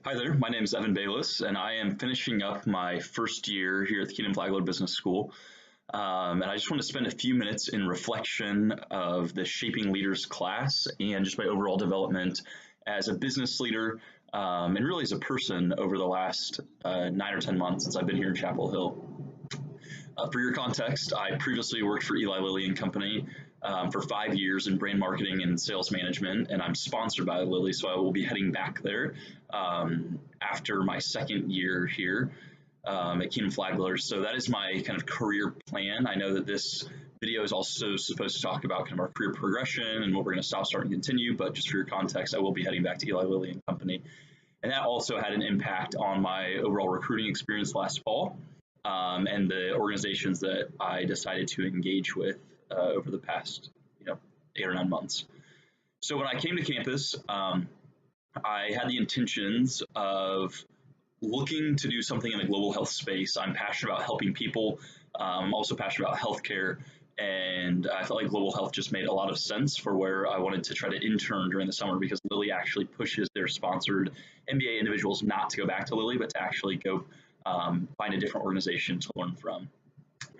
Hi there, my name is Evan Bayless, and I am finishing up my first year here at the Keenan Flagler Business School. And I just want to spend a few minutes in reflection of the Shaping Leaders class and just my overall development as a business leader and really as a person over the last 9 or 10 months since I've been here in Chapel Hill. For your context, I previously worked for Eli Lilly and Company for 5 years in brand marketing and sales management, and I'm sponsored by Lilly, so I will be heading back there after my second year here at Keenan Flagler. So that is my kind of career plan. I know that this video is also supposed to talk about kind of our career progression and what we're going to stop, start, and continue, but just for your context, I will be heading back to Eli Lilly and Company. And that also had an impact on my overall recruiting experience last fall. And the organizations that I decided to engage with over the past, 8 or 9 months. So when I came to campus, I had the intentions of looking to do something in the global health space. I'm passionate about helping people. I'm also passionate about healthcare, and I felt like global health just made a lot of sense for where I wanted to try to intern during the summer, because Lilly actually pushes their sponsored MBA individuals not to go back to Lilly, but to actually go find a different organization to learn from.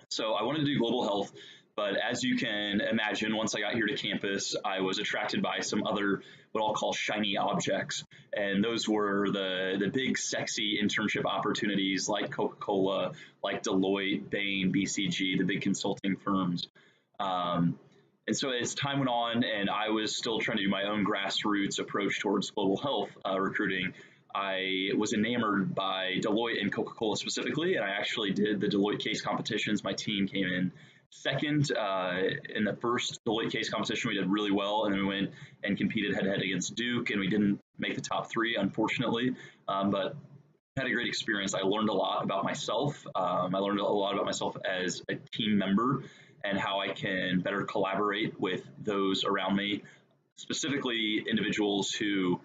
So I wanted to do global health, but as you can imagine, once I got here to campus, I was attracted by some other, what I'll call shiny objects. And those were the big, sexy internship opportunities like Coca-Cola, like Deloitte, Bain, BCG, the big consulting firms. And so as time went on and I was still trying to do my own grassroots approach towards global health recruiting, I was enamored by Deloitte and Coca-Cola specifically, and I actually did the Deloitte case competitions. My team came in second in the first Deloitte case competition. We did really well, and then we went and competed head-to-head against Duke, and we didn't make the top three, unfortunately, but had a great experience. I learned a lot about myself. I learned a lot about myself as a team member and how I can better collaborate with those around me, specifically individuals who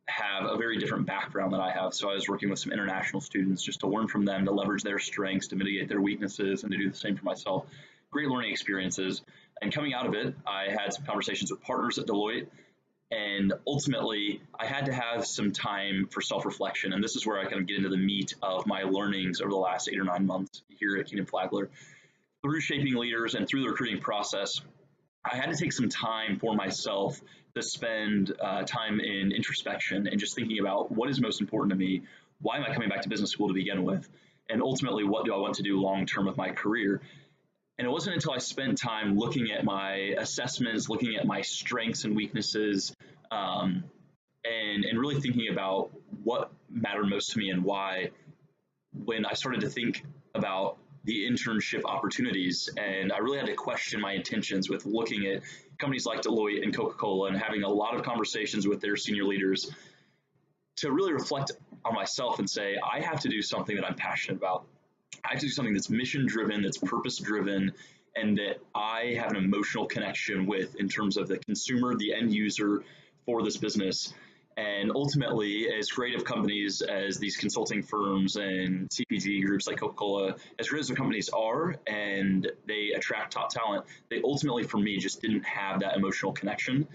have a very different background than I have. So I was working with some international students just to learn from them, to leverage their strengths, to mitigate their weaknesses, and to do the same for myself. Great learning experiences. And coming out of it, I had some conversations with partners at Deloitte, and ultimately I had to have some time for self-reflection. And this is where I kind of get into the meat of my learnings over the last 8 or 9 months here at Keenan Flagler. Through Shaping Leaders and through the recruiting process, I had to take some time for myself to spend time in introspection and just thinking about what is most important to me. Why am I coming back to business school to begin with? And ultimately, what do I want to do long term with my career? And it wasn't until I spent time looking at my assessments, looking at my strengths and weaknesses, and really thinking about what mattered most to me and why, when I started to think about the internship opportunities. And I really had to question my intentions with looking at companies like Deloitte and Coca-Cola and having a lot of conversations with their senior leaders to really reflect on myself and say, I have to do something that I'm passionate about. I have to do something that's mission driven, that's purpose driven, and that I have an emotional connection with in terms of the consumer, the end user for this business. And ultimately, as creative companies as these consulting firms and CPG groups like Coca-Cola, as great as the companies are and they attract top talent, they ultimately, for me, just didn't have that emotional connection.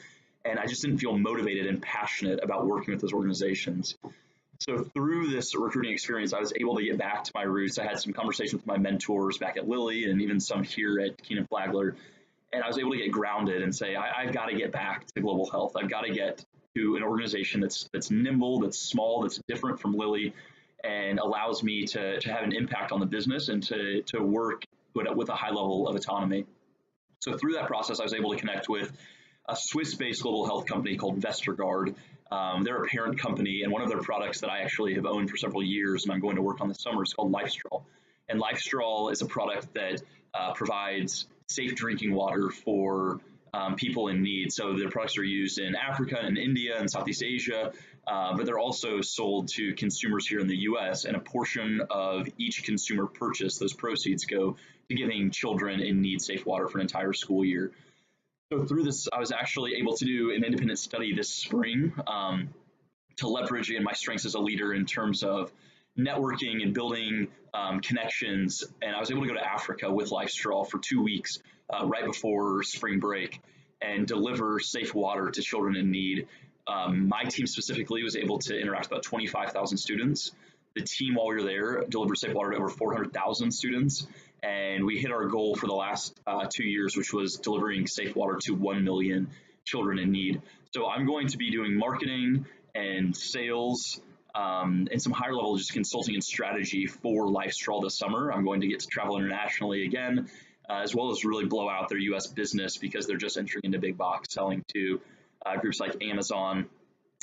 And I just didn't feel motivated and passionate about working with those organizations. So through this recruiting experience, I was able to get back to my roots. I had some conversations with my mentors back at Lilly and even some here at Keenan Flagler. And I was able to get grounded and say, I've got to get back to global health. I've got to get to an organization that's nimble, that's small, that's different from Lilly, and allows me to have an impact on the business and to work with a high level of autonomy. So through that process, I was able to connect with a Swiss-based global health company called Vestergaard. They're a parent company, and one of their products that I actually have owned for several years and I'm going to work on this summer is called LifeStraw. And LifeStraw is a product that provides safe drinking water for people in need. So their products are used in Africa and India and Southeast Asia, but they're also sold to consumers here in the US, and a portion of each consumer purchase, those proceeds go to giving children in need safe water for an entire school year. So through this, I was actually able to do an independent study this spring to leverage my strengths as a leader in terms of networking and building connections. And I was able to go to Africa with LifeStraw for 2 weeks right before spring break and deliver safe water to children in need My team specifically was able to interact with about 25,000 students. The team, while we were there, delivered safe water to over 400,000 students, and we hit our goal for the last 2 years, which was delivering safe water to 1 million children in need. So I'm going to be doing marketing and sales and some higher level just consulting and strategy for LifeStraw this summer. I'm going to get to travel internationally again, as well as really blow out their US business because they're just entering into big box selling to groups like Amazon,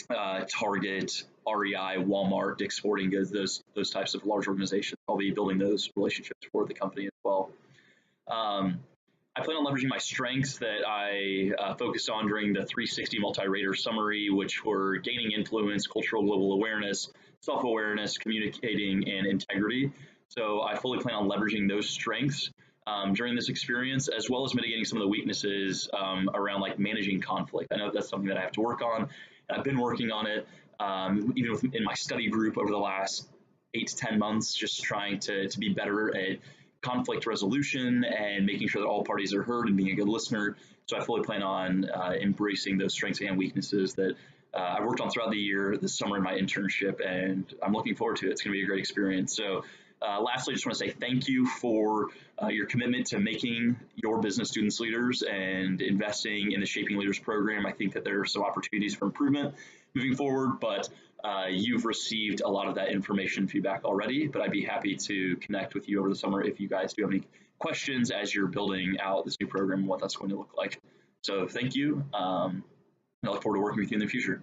Target, REI, Walmart, Dick's Sporting Goods, those types of large organizations. I'll be building those relationships for the company as well. I plan on leveraging my strengths that I focused on during the 360 multi-rater summary, which were gaining influence, cultural global awareness, self-awareness, communicating, and integrity. So I fully plan on leveraging those strengths during this experience, as well as mitigating some of the weaknesses around like managing conflict. I know that's something that I have to work on. And I've been working on it, even in my study group over the last 8 to 10 months, just trying to be better at conflict resolution and making sure that all parties are heard and being a good listener. So I fully plan on embracing those strengths and weaknesses that I worked on throughout the year, this summer in my internship, and I'm looking forward to it. It's going to be a great experience. So lastly, I just want to say thank you for your commitment to making your business students leaders and investing in the Shaping Leaders program. I think that there are some opportunities for improvement moving forward, but you've received a lot of that information feedback already, but I'd be happy to connect with you over the summer if you guys do have any questions as you're building out this new program and what that's going to look like. So thank you. I look forward to working with you in the future.